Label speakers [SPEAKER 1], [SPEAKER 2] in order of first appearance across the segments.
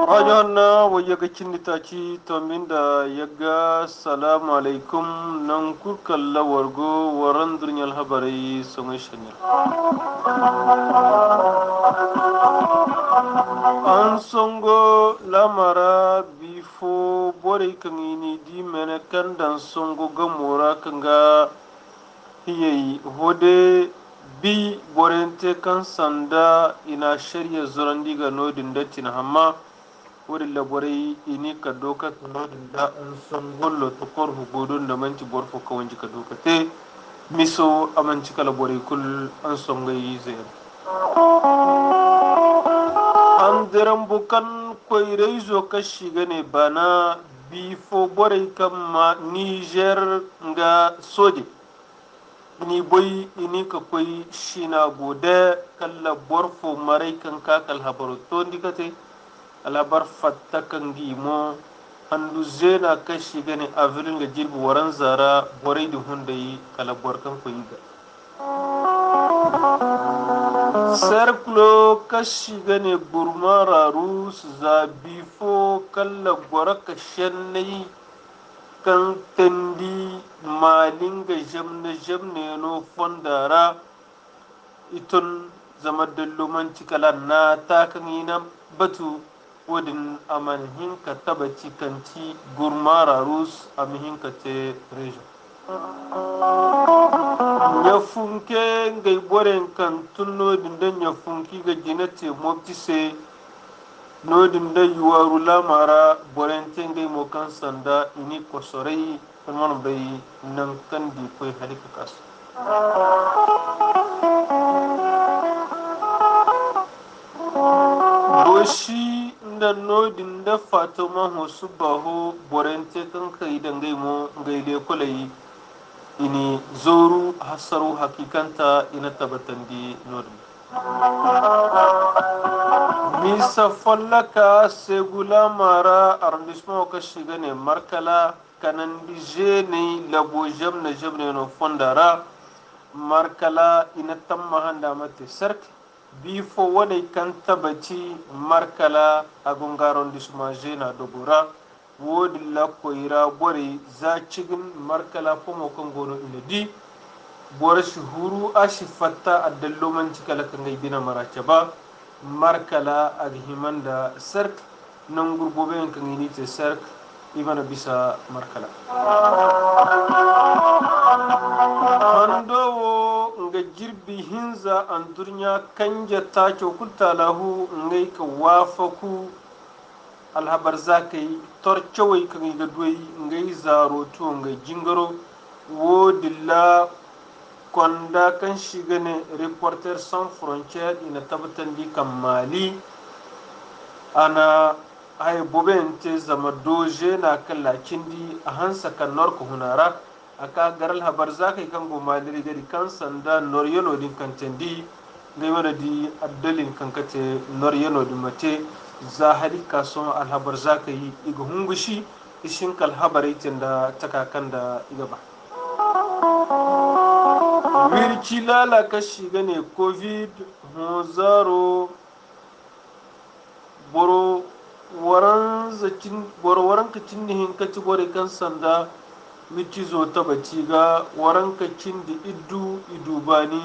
[SPEAKER 1] Ajonna wo yaga cinditaci to minda yaga salamu alaikum nan kukalla wargo waran durnyal habarai songai shanyal an songo lamara bifo bore kangini di mene kandan songo gamora kanga hiyayi hode bi borente kan sanda ina shirya zurandiga nodin datin hamma wurin labarai ini ka doka tunodin da an son gollo to kor hubodon da manci borfo ka wanji ka doka te miso amanci kala borai kul an son gai zai an diran bukan kwairai zo ka shiga ne bana bifo borai kan ma niger ga soje ni boy ini ka kwai shina gode kala borfo marai kan kakal habaro to ndikate alabar fatta kan gimo handu zena kashi gani avirin ga jirbi waran zara borai da hunda yi kala borkan ko yiga serklo kashi gani burmara rus za bifo kala bora ka shennai kan tendi malinga jamne no fondara itun zama dallumanci kala na takan yi na batu wadin aman hinka tabaci kanci gurmara rus am hinka te rejo ya funke ngai boren kan tun nodin da ya funki ga jinate mobti se nodin da yuwaru lamara boren te ngai mo kan sanda ini kosorai man bai nan kan di koi halika kasu doshi da nodin da fatoma hosu baho borente kan kai dangai mo gaile kulai ini zoru hasaru hakikanta ina tabatan di nodin misa fallaka segula mara arrondissement ka shiga ne markala kanan di jene labo jamne no fondara markala ina tamma handa mate sarki bifo wani kan tabbaci markala a gungaron dismaje na dogora wodi la koira bore za cigin markala fomo kan gono ina di bore shi huru a shi fatta a dalloman cikala kan gai bina marace ba markala a himan da sark nan gurgobe kan yi te sark imana bisa markala handowo nga jirbi hinza an durnya kanja ta cokulta lahu ngai ka wafaku alhabar zakai torcewai kan ga doyi ngai zaro to ngai jingaro wodilla konda kan shiga ne reporter sans frontières ina tabbatan di kan mali ana ay bobente zama doje na kallakin di a hansa kan norko hunara aka garal habar zakai kan go maliri gari kan sanda noryano din kan tendi ngai wala di addalin kan kate noryano din mate za hadi kason alhabar zakai iga hungushi ishin kal habari tenda takakan da iga ba wirki lala kashi gane covid zaro boro waran kacin nihin kaci bore kan sanda miti zo ta baci ga waran kacin da idu bani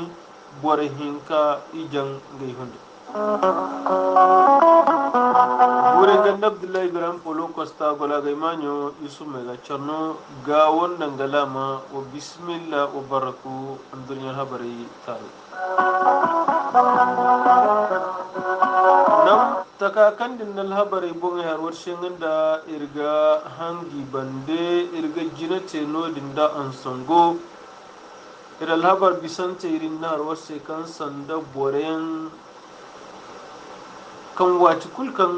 [SPEAKER 1] bore hinka ijan gai hundu bore ganda abdullahi ibrahim polo costa gola gai manyo isu mega charno ga wannan galama wa bismillah wa baraku andurnya habari tare nam takakan din habari bon har warshin da irga hangi bande irga jinate no din da an sango iral habar bisante irin na warse kan sanda boren kan waci kulkan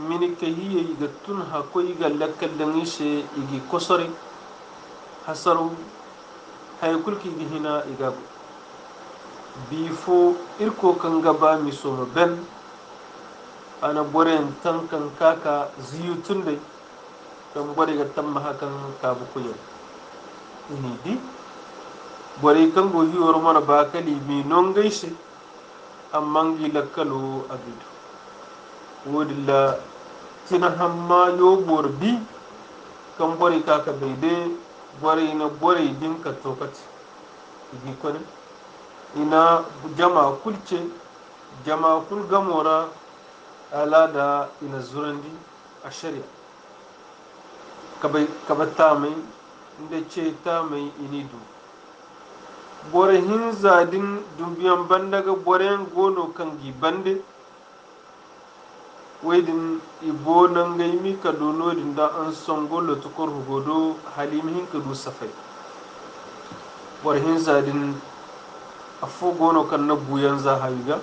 [SPEAKER 1] mini kahiye ga tun hakoi ga lakkal da nishe igi kosore hasaru hay kulki gi hina iga bifo irko kan gaba mi so ben ana boren tankan kaka ziyutun dai kan bore ga tamma hakan kabu kuyo ini di bore kan go hiwar mana ba kali mi non gaishe amman gi lakkalo abidu wodilla tina hamma yo borbi kan bore ka beide bore na bore din ka tokati igi kone ina jama kulce jama kul gamora ala da ina zurandi a shari'a kaba tamai inda ce tamai inidu bore hin zadin dumbiyan bandaga boren gono kan gi bande waidin ibo nan gaimi ka dono din da an songo lotukor hugodo halimi hin ka du safai bore hin zadin afo gono kan na buyan za hawiga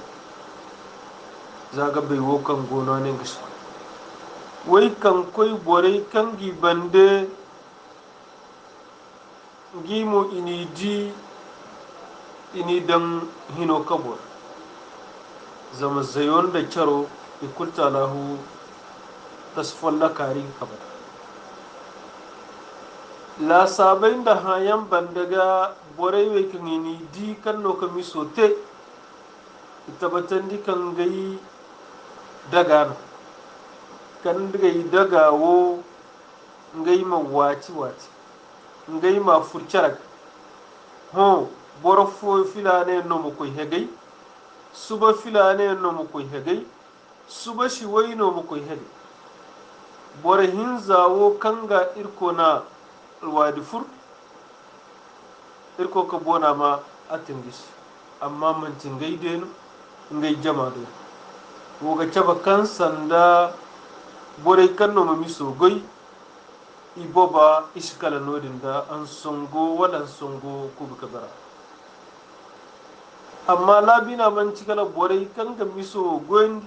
[SPEAKER 1] zaga bai wo kan gono ne gashi wai kan koi bore kan gi bande gimo ini di ini dan hino kabor zama zayon da kyaro ikulta lahu tasfalla kari kabar la sabain da hayan bandaga borai wai kan ini di kan no kami sote itabatan di kan gai daga kan gai dagawo ngai ma wati ngai ma furcarak ho borofo filane no mo koy hegay suba filane no mo koy hegay suba shi wai no mo koy hegay bore hinzawo kanga irko na alwadi fur irko ka bona ma atingis amma man tingai denu ngai jama do woga caba kan sanda bore kan no mi so goy iboba iskala nodin da an songo walan songo kubuka bara amma labina man cikala borai kan ga miso gondi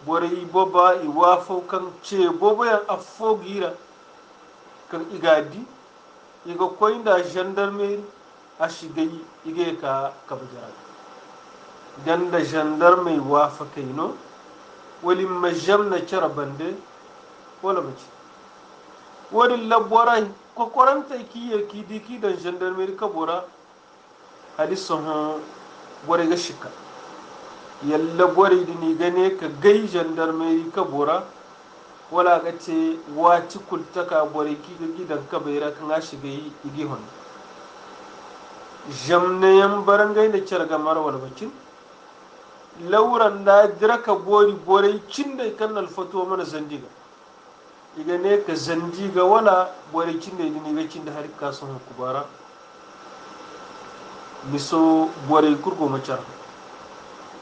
[SPEAKER 1] borai boba iwafo kan ce boba yan affo gira kan igadi iga koinda gendarmerie a shigai ige ka kabajara dan da gendarmerie wafa kaino wali majam na cara bande wala mace wani laborai kokoranta kiye kidiki dan gendarmerie kabora hadisan bore ga shika yalla bore dini gane ka gai gendarmerie kabora wala ga ce wati kultaka bore ki ga gidan ka bayra kan a shiga igi hon jamne yan barangai da carga mara wala bacin lauran da diraka bore cin da kan alfato mana zandiga iga ne ka zandiga wala bore cin da dini ga cin da har ka son kubara miso bore kurgo macar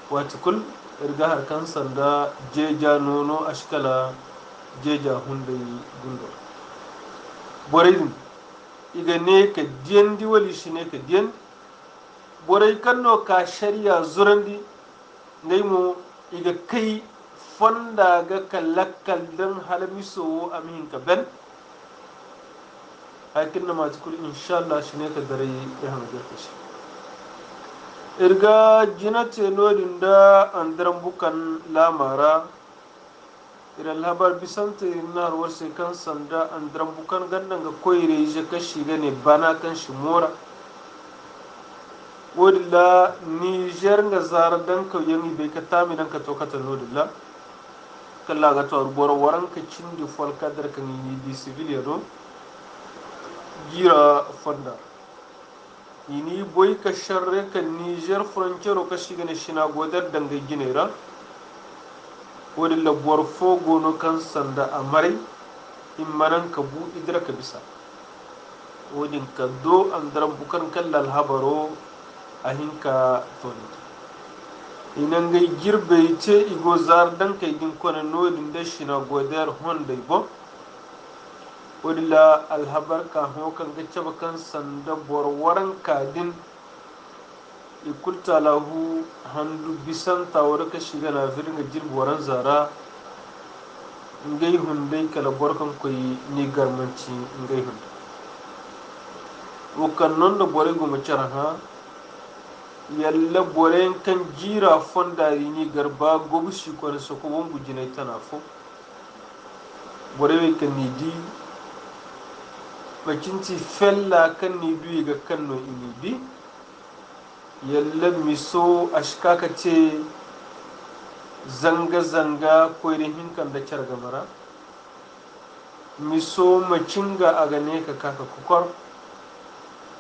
[SPEAKER 1] wati kul irga har kan sanda jeja nono ashkala jeja hundai gundo bore din iga ne ka diyan di wali shi ne ka diyan bore kanno ka shari'a zurandi ngai mo iga kai fonda ga kallakal dan halamiso amin ka ben hakin na mati kul inshallah shi ne ka dare ya hamagar ka shi irga jinate nodin da andaran bukan lamara idan labar bisanta na harwar sai kan sanda andaran bukan gandan ga koyire je kashi gane bana kan shi mora wadilla niger nga zara dan ka yangi bai ka tami dan ka tokata nodilla kalla ga to bor waran ka cindi fol kadar kan yi di civil do gira fonda ini boy ka sharre ka niger frontier ka shigane shina godar danga ginera wadilla bor fogo no kan sanda amare immanan ka bu idra ka bisa wadin ka do andaran bukan kallal habaro ahinka toni inan gai girbe ce igo zar dan kai din kona nodin da shina godar honda bo wadilla alhabar ka hokan ga caba kan sanda borwaran kadin ikulta lahu handu bisan tawar ka shiga na firin jirboran zara ngai hundai kala borkan koyi ni garmanci ngai hunda wakan non da bore go macara ha yalla bore kan jira fondari ni garba gobu shi ko so ko won gujinai tana fo bore kan ni di bacinci fella kan ni duyi ga kan no ini bi yalla miso ashkaka ce zanga zanga koyrin hinkan da carga mara miso macinga a gane ka kaka kukor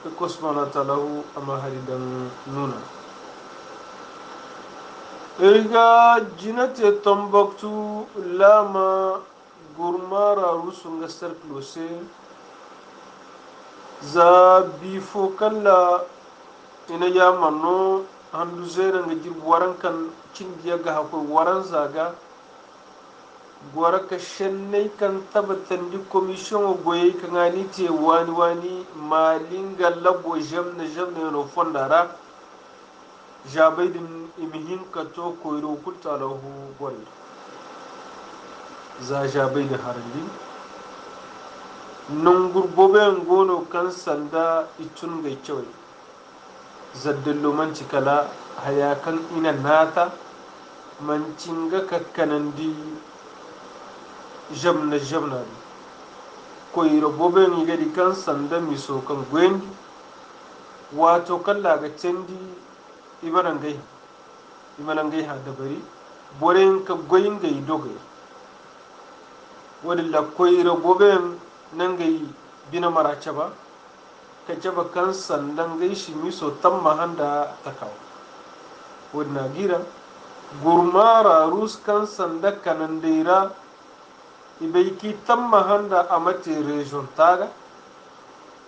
[SPEAKER 1] ka kusmana talahu amma haridan nuna irga jinate tomboktu lama gurmara rusunga sarklose za bifo kalla ina ya manno handu zera nga jir waran kan cindiya ga hakoy waran zaga gwara ka shennai kan tabbatan di commission goye kan ani te wani wani malinga labo jamna no fondara jabaidin imihin ka to koyro kulta lahu bore za jabaidin harandi non gurbobe ngono kan sanda itun ga cewa zaddallo manci kala haya kan ina nata mancinga kakkanandi jamna di koyro bobe ni gadi kan sanda miso kan gwendi wato kalla ga cendi ibarangai ha dabari boren ka goyin gai dogai wadilla koyro bobe nan gai bina marace ba ka jaba kan sandan gai shi miso tamma handa takawa wadna gira gurmara rus kan sanda kanan daira ibai ki tamma handa a mate region taga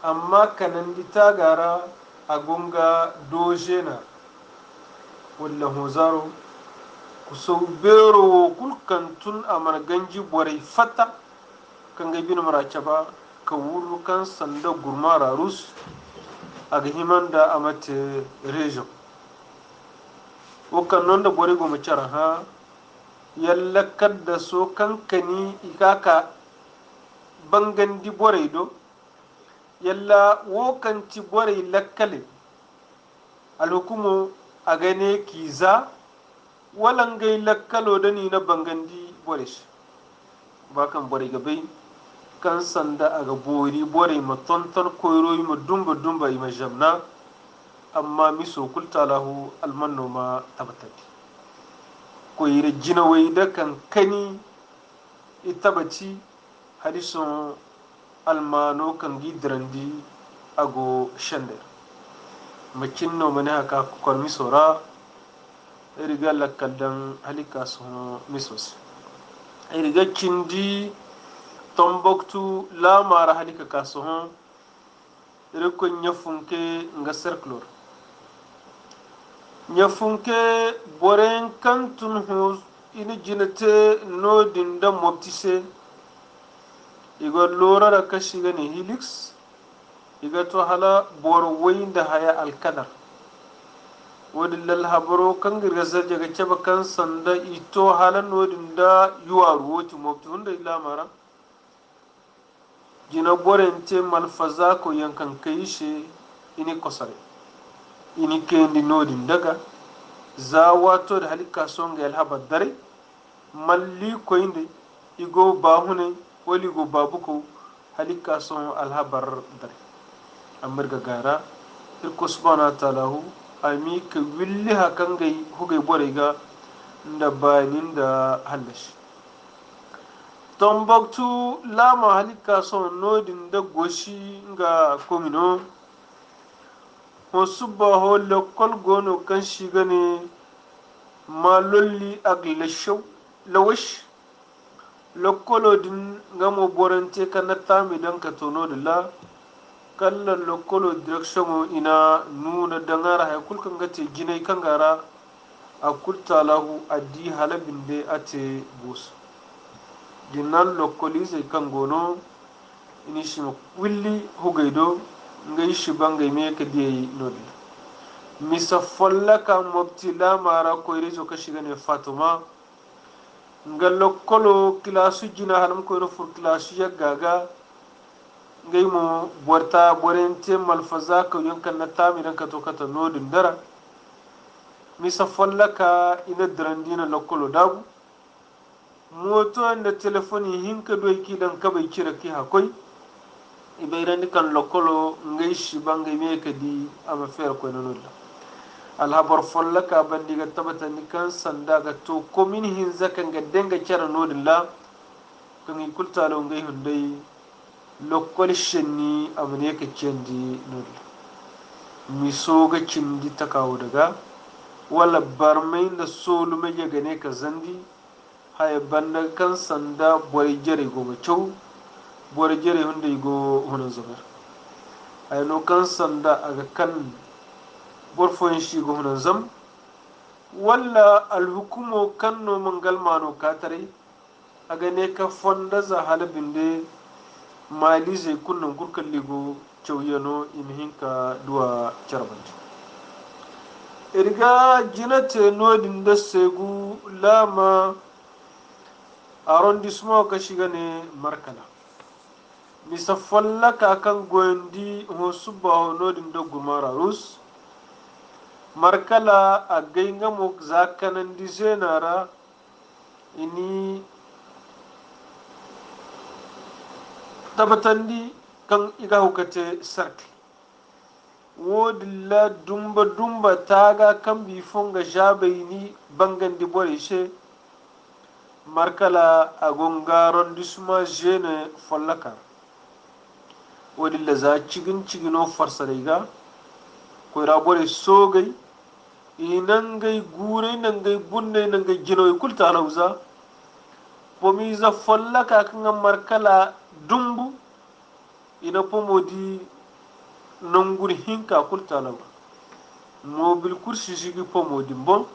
[SPEAKER 1] amma kanan di tagara a gunga dojena walla hozaro kusau bero kulkan tun a marganji borai fata kan ga bin marace ba ka wuru kan sanda gurmara rus a ga himan da a mate region wakan non da borai goma cara ha yalla kadda so kankani ikaka bangandi borai do yalla wokanci borai lakkale alhukumu a gane kiza walangai lakkalo da ni na bangandi borai bakan borai gabai kan sanda aga bori borai ma tonton koyroyi ma dumba ima jamna amma miso kulta lahu almanno ma tabbatati koyire jina wai da kan kani itabaci hadisun almano kan gidrandi ago shander makin no mane haka kwar misora riga lakkadan halika sun misos riga kindi tomboktu la mara halika kasuhun rikon yafunke nga circular nyafunke boren kantun hu ini jinate no dinda moptise iga lora da kashi gani helix iga to hala bor wayinda haya alkadar wadi lal habaro kan girga zarja ga ceba kan sanda ito hala no dinda yuwaru woti mopti hunda ila mara jina boren te malfaza ko yankan kayishe ini kosare ini kendi nodin daga za wato da halika songa yalhaba dare malli koyinde igo bahune wali go babuko halika son alhabar dare amirga gara irko subhanahu ta'ala ami ka willi hakan gai hugai borega da banin da halashi tomboktu lama halika son nodin da goshi ga komino wasu baho lokol gono kan shiga ne ma lolli ag lawash lokolo din gamo borante kan na tami dan ka tono da la kallan lokolo direction ina nuna dangara hay kulkan gate ginai kan gara a kulta lahu addi halabin de ate bus dinan lokoli sai kan gono ini shi willi hugaido ngai shi bangai me ka dai nodi misa folla ka mobtila mara ko irizo ka shiga ne fatuma ngallo kolo kilasu jina hanam ko ro fur kilasu ya gaga ngai mo borta borente malfaza ka yankan na tami dan ka to kata nodin dara misa folla ka ina drandina lokolo dagu moto da telefoni hinka doy ki dan ka bai kira ki hakoi ibayrandi kan lokolo ngay shibanga me kadi ama fer ko nonulla alhabar folla ka bandiga tabatani kan sanda ga to komin hinza kan ga denga cara nodilla kan ikultalo ngay hundai lokol shenni amne ka cendi nodilla miso ga cindi takawo daga wala barmai da solu mai gane ka zandi haya banda kan sanda bori jere go macho bori jere hunde go hono zabar haya no kan sanda aga kan borfon shi go hono zam wala alhukumo kan no mangal mano katare aga ne ka fonda za halabinde mali zai kunnan gurkan ligo cewyano imhinka duwa charbanti irga jinate nodin da segu lama arrondissement ka shiga ne markala misa falla ka kan goyandi ho subba ho nodin da gumara rus markala a gainga mo zakanan di zenara ini tabatandi kan iga hukate sarki wodilla dumba dumba taga kan bi fonga jabayni bangandi bore she markala agongaron disma jene follaka wodilla za cigino farsadaiga koyra bore sogay inangay gure nangay bunne nangay jinoy kulta halawza pomiza follaka kan markala dumbu ina pomodi nongur hinka kultalawa mobil kursi shigi pomodi bon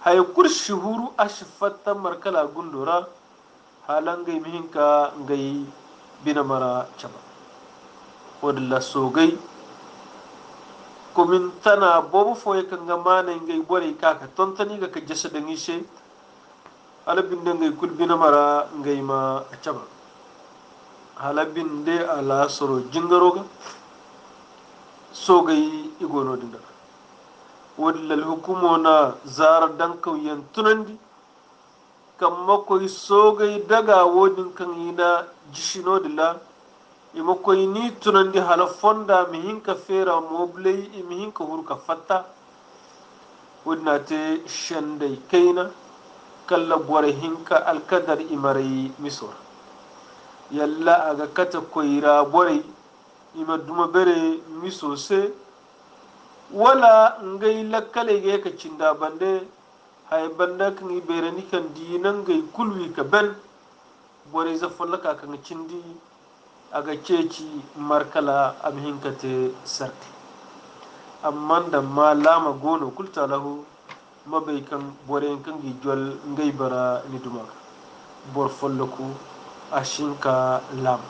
[SPEAKER 1] hay kursi huru ashfatta markala gundura halangay mihinka ngay binamara chaba wadla sogay komin tana bobu foye kanga mana ngay bore kaka tontani ga ka jasada ngishe alabinde ngay kul binamara ngay ma chaba halabinde ala soro jingaroga sogay igono dinda wadlal hukumo na zara dankaw yan tunandi kamma koy sogay daga wodin kan yina jishino dilla ima koy ni tunandi hala fonda mi hinka fera moblay mi hinka hurka fatta wadna te shanday kaina kalla bore hinka alkadar imarai misor yalla aga kata koyra bore ima duma bere misose wala ngay lakkale ge ka cinda bande hay banda kan ibere ni kan dinan ngay kulwi ka ben bore za follaka kan cindi aga ceci markala am hinkate sarki amman da malama gono kulta lahu mabay kan bore kan gi jol ngay bara ni duma bor follaku ashinka lam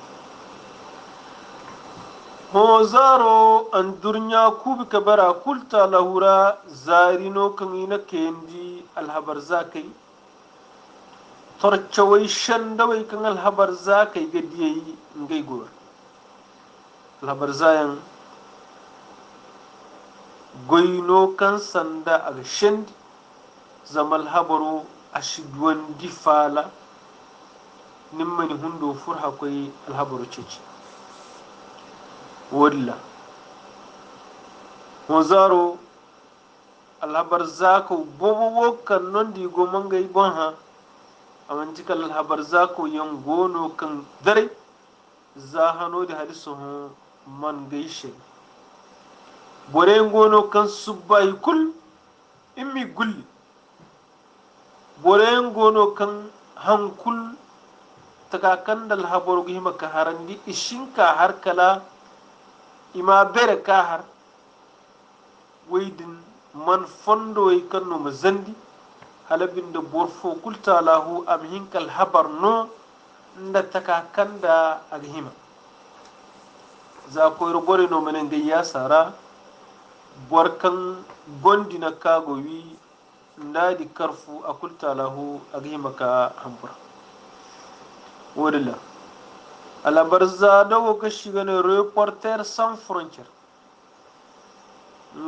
[SPEAKER 1] hozaro an durnya kubi kabara kulta lahura zarino kan ina kendi alhabar zakai torcawai shandawai kan alhabar zakai gadiyayi ngai gor alhabar zayan goyno kan sanda aga shendi zamal habaro ashidwan difala nimmani hundo furha koy alhabaro ceci walla hozaro alhabar zako bobo kan non di go mangay bon ha amanti kal alhabar zako yan gono kan dare za hano da hadisu man gaishe bore gono kan subbai kul immi gulli bore gono kan hankul takakan dal habaru gihima ka harandi ishinka har kala ima bere kahar waydin man fondo way kanno mazandi halabinde borfo kulta lahu am hinkal habar no nda takakan da aghima za koyro bore no menen ya sara borkan gondina kago wi ndadi karfu akulta lahu aghima ka hambura wadilla alabarza da woka shiga ne reporter sans frontière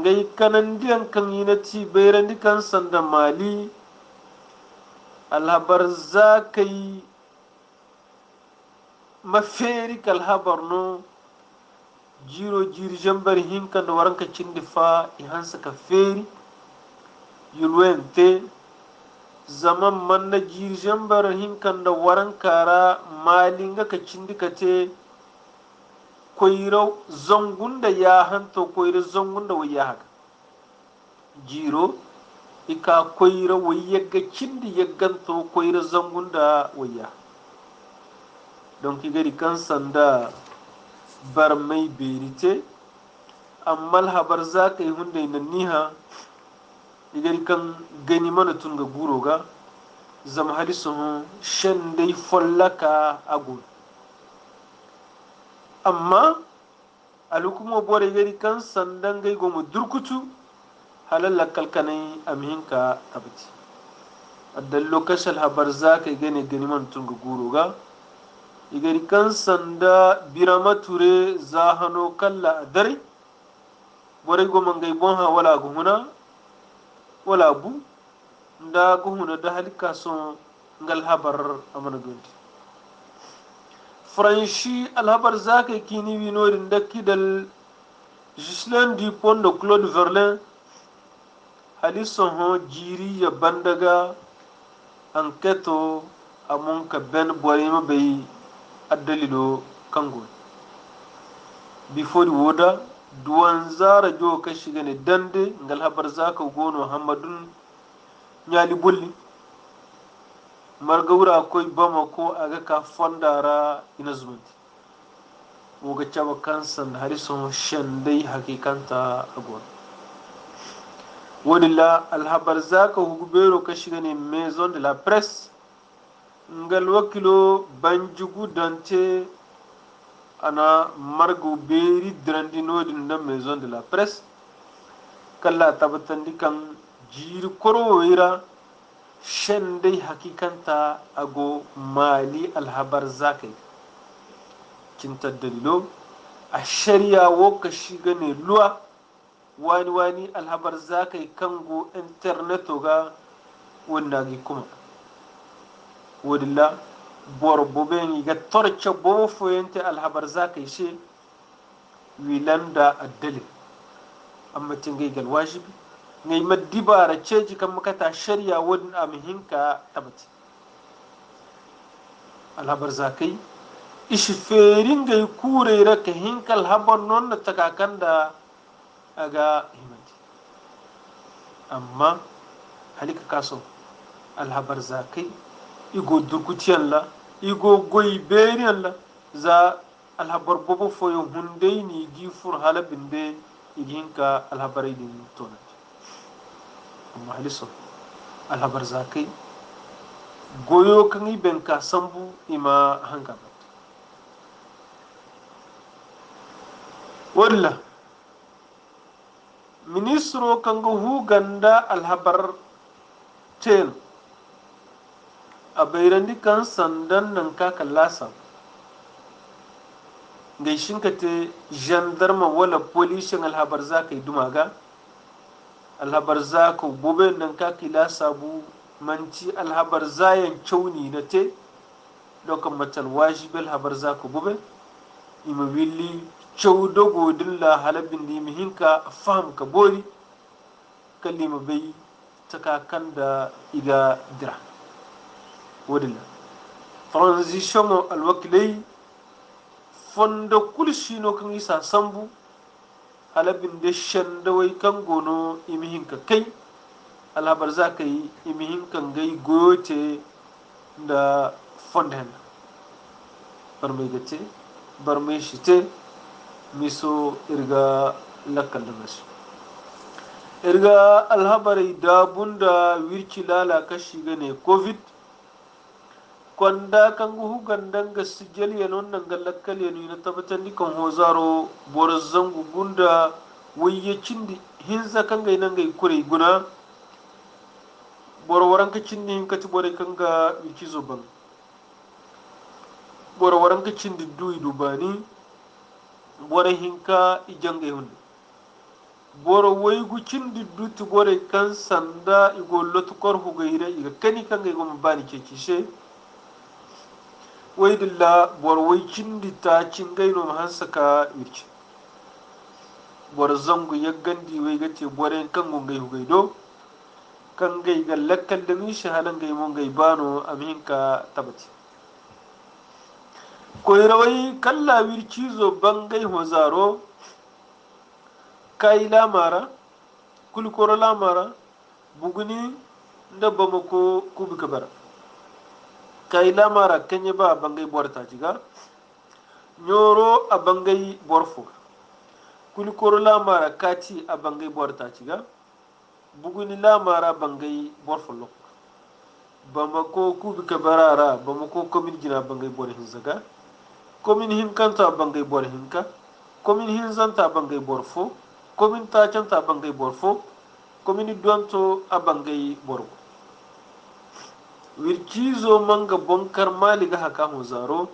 [SPEAKER 1] ngai kanandiyan kan yinati bayrandi kan sanda mali alhabarza kai maferi kal habarno jiro jiri jambar hinka da waranka cindi fa ihansa ka feri yulwente zaman manna jiri jambar hinka da warankara malinga ka cindi kate koyro zongunda ya hanto koyro zongunda waya haka jiro ika koyro wayyaga cindi yagganto koyro zongunda waya donc igari kan sanda bar mai berite amma habar za ka yi hunde na niha igari kan gani mana tun ga guro ga zama halisu shan dai follaka agun amma alhukumo bore igari kan sandan gai gomu durkutu halalla kalkanai amhinka tabati addan lokacin habar za ka yi gani mana tun ga guro ga igari kan sanda birama ture zahano kalla dare bore goman gai bonha wala guhuna wala bu nda guhuna da halika son ngal habar amana gondi franchi alhabar zaka kini winorin da kidal Ghislain Dupont de Claude Verlin halison ho jiri ya bandaga enquête amun ka ben bore ma bai addalilo kango before woda duwan zara jo ka shiga ne dande ngal habar zaka gono hamadun nyali bulli margawra koy bama ko aga ka fondara ina zumunti woga caba kansan harison shandai hakikanta agon wadilla alhabar zaka hugubero ka shiga ne maison de la presse ngal wakilo banjugu dante ana margo beri drandinodin da maison de la presse kalla tabbatandi kan jiri korowira shandai hakikanta ago mali alhabar zakai kinta dalilo a shari'a woka shiga ne luwa wani alhabar zakai kango interneto ga wanda gi kuma wadilla bor boben ga torcha bobo foyente alhabar zaka ishe wilanda addalil amma tingai gal wajibi ngai madibara ceji kan makata shari'a wadin amhinka tabati alhabar zakai ishi ferin gai kurera ka hinkal habar non da takakan da aga himati amma halika kaso alhabar zakai igo durkutiyan la igo goyi beriyan la za alhabar bobo foyo hundai ni gi fur halabin de iginka alhabarai din tonat amma haliso alhabar zakai goyo kan iben ka sambu ima hanga bat walla ministro kan go hu ganda alhabar ten a bayrandi kan sandan nan ka kallasa gaishin ka te gendarme wala police alhabar za ka yi dumaga alhabar za ka bobe nan ka kila sabu manci alhabar zayan cauni na te dokan matal wajibi alhabar za ka bobe ima willi cau dogo dilla halabin da mihinka faham ka bori kalima bai takakan da iga dira wadilla transition alwakilai fonda kulshino kan isa sambu halabin da shandawai kan gono imihin ka kai alhabar za ka yi imihin kan gai goyote da fonda hana bar mai gace bar mai shite miso irga lakal da masu irga alhabarai dabun da wirki lala ka shiga ne covid kwanda kan guhu gandan ga sijal yanon nan ga lakkal yanu na tabbatar ni kan hozaro borazan gugunda wayyacin di hinza kan ga nan ga kure guna borwaran ka cin ni ka ci bore kan ga wiki zoban borwaran ka cin di duyi dubani bore hinka ijanga hunde boro way gu cindi dutti bore kan sanda igollo to kor hu gaire iga kani kan ga gom bani ke kishe waydilla bor way cindi ta cingayno mahansaka wirci bor zangu yaggandi way gate boren kango ngay hugaydo kan gay ga lakkal da mi shahalan gay mon gay bano aminka tabati koyrawai kalla wirci zo bangay hozaro kai lamara kulkoro lamara buguni da bamako kubi kabara kai lamara kanye ba bangay borta jiga nyoro a bangay borfo kulkoro lamara kati a bangay borta jiga buguni lamara bangay borfo lok bamako kubi kabarara bamako komin gina bangay bor hinzaga komin hinkanta bangay bor hinka komin hinzanta bangay borfo komin tacanta bangay borfo komin donto a bangay borgo wirkizo manga bonkar maliga haka ho zaro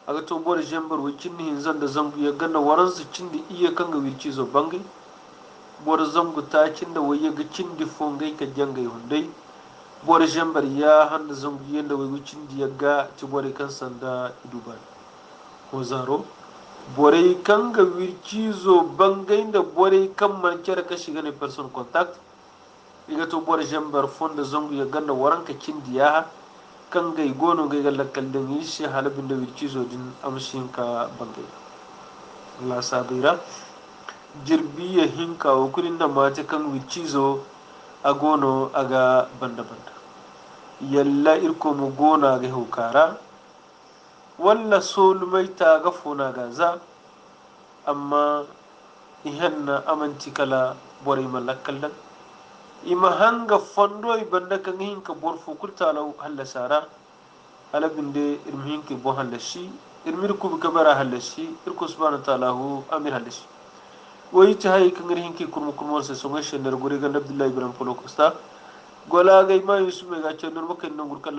[SPEAKER 1] aga to bor jembar wikin hinzan da zangu ya ganna waransu cindi iya kanga wirkizo bangay bor zangu ta cinda waye ga cindi fongai ka jangai hundai bor jembar ya handa zangu yanda wai cindi ya ga ci bore kan sanda iduban ho zaro bore kanga wirkizo bangay da bore kan mancar ka shiga ne person contact iga to bor jembar fonda zangu ya ganna waranka cindi ya kan gai gono gai ga lakkal da yi shi halabin da wirkizo din amshin ka bangay la sabira jirbi ya hinka wa kudin da mata kan wirkizo a gono aga banda banda yalla irko mu gona ga hukara walla solmai ta ga fona gaza amma ihanna amanci kala bore malakkal dan ima hanga fondo banda kan hinka borfo kurtalau halla sara halabin de irmi hinki bo halla shi irmir kubi kabara halla shi irko subhanahu ta'ala hu amir halla shi wai ta hay kan hinki kurmu kurmu sai songa shendar gure ga abdullahi ibrahim polo costa gola ga ma yusuf ga ce nur makan nan gurkan